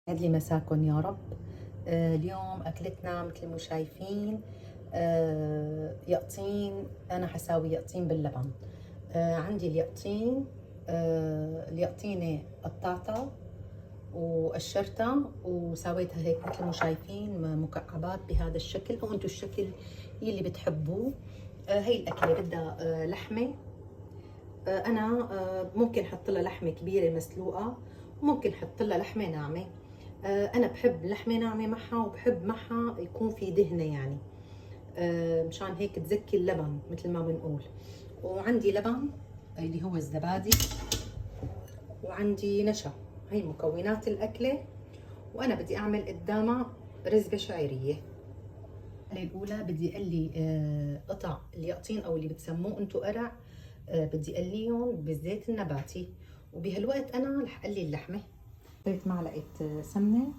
يسعد لي مساكم يا رب. اليوم أكلتنا مثل ما شايفين يقطين. أنا حساوي يقطين باللبن. عندي اليقطين، اليقطينة قطعتها وقشرتها وسويتها هيك مثل ما شايفين مكعبات بهذا الشكل، أو أنتم الشكل اللي بتحبوه. هي الأكلة بدها لحمة. أنا ممكن أحط لها لحمة كبيرة مسلوقة، وممكن أحط لها لحمة ناعمة. انا بحب لحمه ناعمه معها، وبحب معها يكون في دهنه يعني، مشان هيك تزكي اللبن مثل ما بنقول. وعندي لبن اللي هو الزبادي، وعندي نشا. هي مكونات الاكله. وانا بدي اعمل قدامها رزبه شعيريه. الاولى بدي اقلي قطع اليقطين، او اللي بتسموه انتم قرع. بدي اقليهم بالزيت النباتي. وبهالوقت انا رح اقلي اللحمه. حطيت معلقه سمنه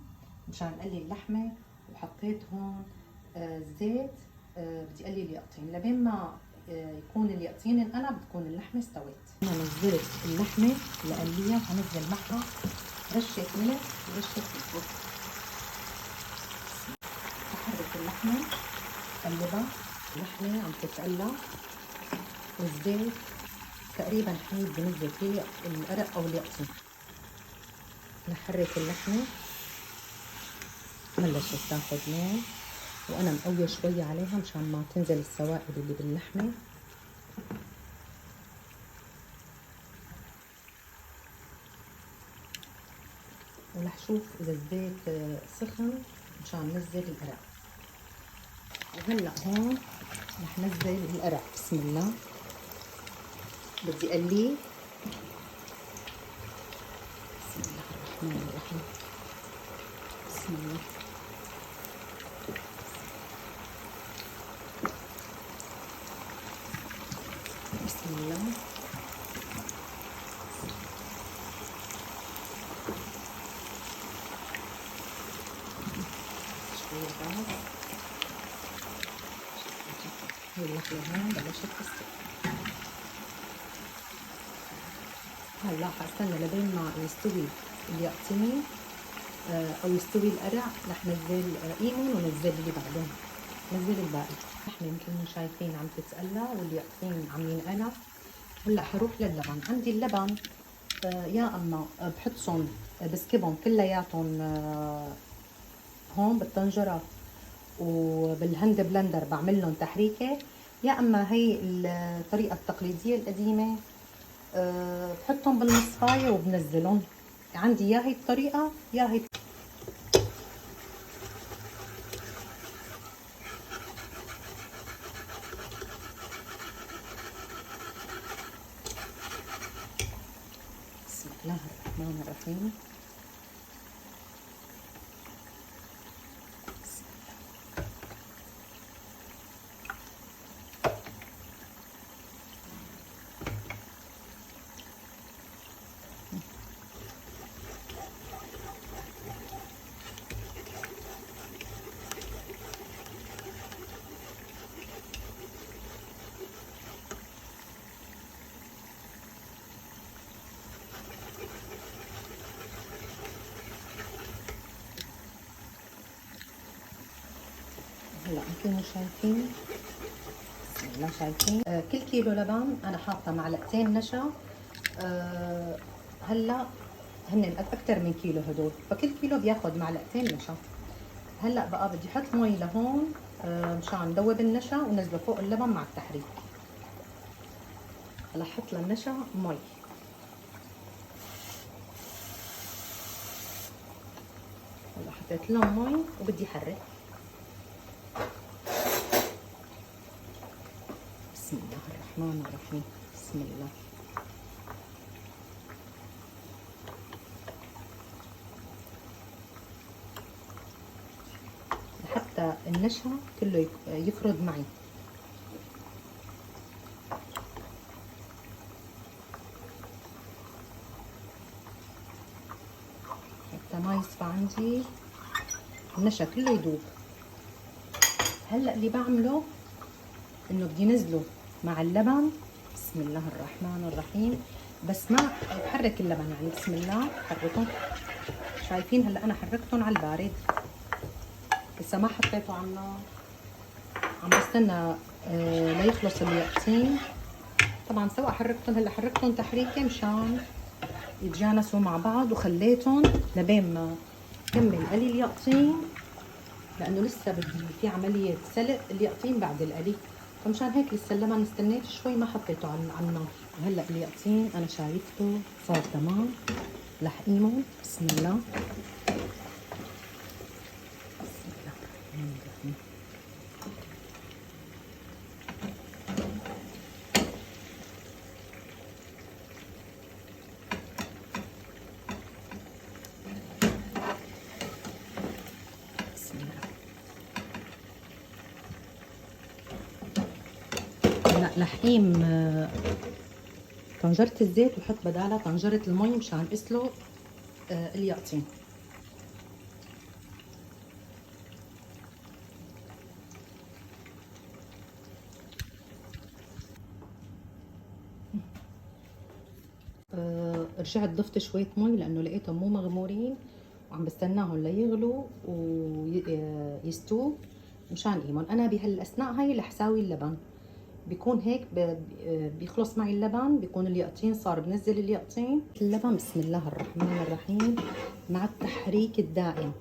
مشان اقلي اللحمه، وحطيت هون زيت. بدي اقلي اليقطين لبين ما يكون اليقطين انقلى بتكون اللحمه استوت. انا نزلت اللحمه لقليها، وحنزل معها رشه ملح ورشه فلفل. بحرك اللحمه، قلبها. اللحمه عم تتقلى والزيت تقريبا حميد بنزل فيه القرع او اليقطين. نحرك اللحمه، بلشت تاخد لون، وانا مقويه شويه عليها مشان ما تنزل السوائل اللي باللحمه. ورح شوف اذا الزيت سخن مشان نزل القرع. وهلا هون رح نزل القرع. بسم الله. بدي اقليه. بسم الله الرحمن الرحيم. بسم الله. بسم الله. شوي غاز. هي اللحمة هون بلشت تستوي. هلا حستنى لبين ما يستوي اليقطين او يستوي القرع. رح نزل قيمهم ونزل اللي بعدهم، نزل الباقي. اللحمة مثل ما شايفين عم تتقلى، واليقطين عم ينقلى. هلا حروح لللبن. عندي اللبن يا اما بحطهم بسكبهم كلياتهم هون بالطنجره، وبالهاند بلندر بعمل لهم تحريكه. يا اما هي الطريقه التقليديه القديمه، بحطهم بالمصفايه وبنزلهم. عندي يا هي الطريقه يا هي. بسم الله الرحمن الرحيم. هلا مثل ما شايفين، بسم الله، شايفين كل كيلو لبن انا حاطه معلقتين نشا. هلا هن اكثر من كيلو هدول، فكل كيلو بياخذ معلقتين نشا. هلا بقى بدي احط مي لهون مشان دوب النشا ونزله فوق اللبن مع التحريك. هلا احط للنشا مي. هلا حطيت لهم مي وبدي احرك. بسم الله الرحمن الرحيم. بسم الله. حتى النشا كله يفرد معي. حتى ما يصفى عندي النشا كله يدوب. هلا اللي بعمله انه بدي نزله مع اللبن. بسم الله الرحمن الرحيم. بس ما بحرك اللبن يعني، بسم الله حركهم. شايفين هلا انا حركتهم على البارد، لسه ما حطيته على النار، عم بستنى ليخلص اليقطين. طبعا سواء حركتهم هلا حركتهم تحريكه مشان يتجانسوا مع بعض، وخليتهم لبين ما كمل قلي اليقطين، لانه لسه بدي في عمليه سلق اليقطين بعد القلي، فمشان هيك لسه اللبن استنيت شوي ما حطيته على النار. وهلا اليقطين انا شايفته صار تمام، لحقيمه بسم الله. بسم الله الرحمن الرحيم. بسم الله. هلا لحقيم طنجرة الزيت وحط بدالها طنجرة المي مشان اسلق اليقطين. رجعت ضفت شوية مي لأنه لقيتهم مو مغمورين، وعم بستناهم ليغلوا ويستووا مشان قيمهم. أنا بهالأثناء هاي رح ساوي اللبن، بيكون هيك بيخلص معي اللبن، بيكون اليقطين صار بنزل اليقطين اللبن. بسم الله الرحمن الرحيم مع التحريك الدائم.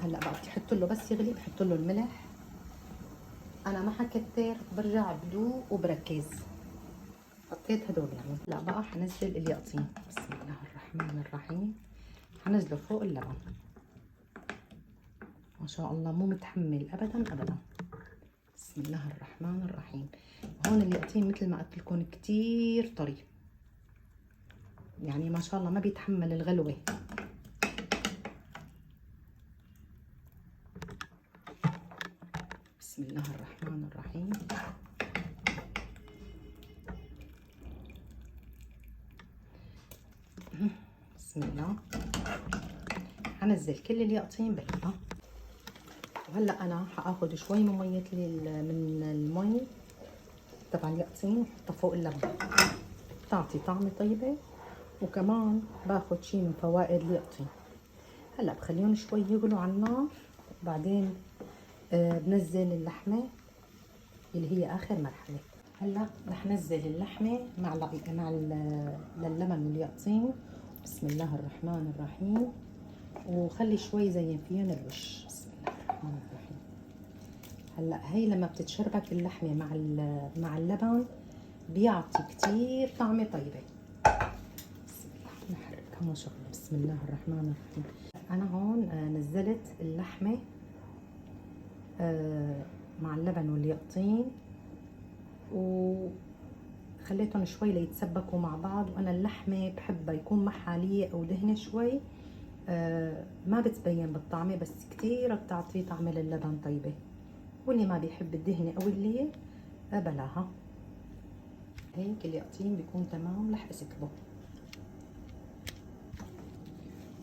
هلا بقى بدي احط له بس يغلي، بحط له الملح. انا ما حكتر، برجع بدوق وبركز. حطيت هدول يعني. لا بقى حنزل اليقطين بسم الله الرحمن الرحيم، حنزله فوق اللبن. ما شاء الله مو متحمل ابدا ابدا. بسم الله الرحمن الرحيم. هون اليقطين مثل ما قلت لكم كثير طري، يعني ما شاء الله ما بيتحمل الغلوه. بسم الله الرحمن الرحيم. بسم الله. حنزل كل اليقطين بالماء. وهلا انا حاخذ شوي من ميه من المي تبع اليقطين وحطها فوق اللبن، بتعطي طعمه طيبه، وكمان باخذ شي من فوائد اليقطين. هلا بخليهم شوي يغلوا على النار، وبعدين بنزل اللحمه اللي هي اخر مرحله. هلا رح نزل اللحمه مع اللبن واليقطين. بسم الله الرحمن الرحيم. وخلي شوي زين فيهم الوش. بسم الله الرحمن الرحيم. هلا هي لما بتتشربك اللحمه مع اللبن بيعطي كتير طعمه طيبه. بسم الله نحرقها ما شاء الله. بسم الله الرحمن الرحيم. انا هون نزلت اللحمه مع اللبن واليقطين، وخليتهم شوي ليتسبكوا مع بعض. وانا اللحمه بحبها يكون معها ليه او دهنه شوي، ما بتبين بالطعمه، بس كتير بتعطي طعمه للبن طيبه. واللي ما بيحب الدهنه او الليه بلاها. هيك اليقطين بيكون تمام، رح اسكبه.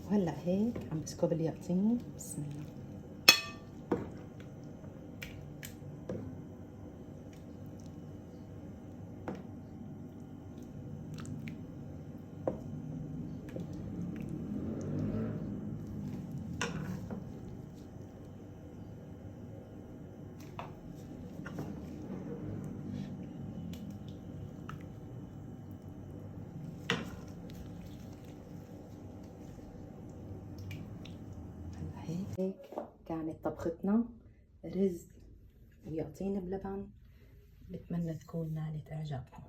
وهلا هيك عم بسكب اليقطين. بسم الله. هيك كانت طبختنا رز ويقطين بلبن، بتمنى تكون نالت اعجابكم.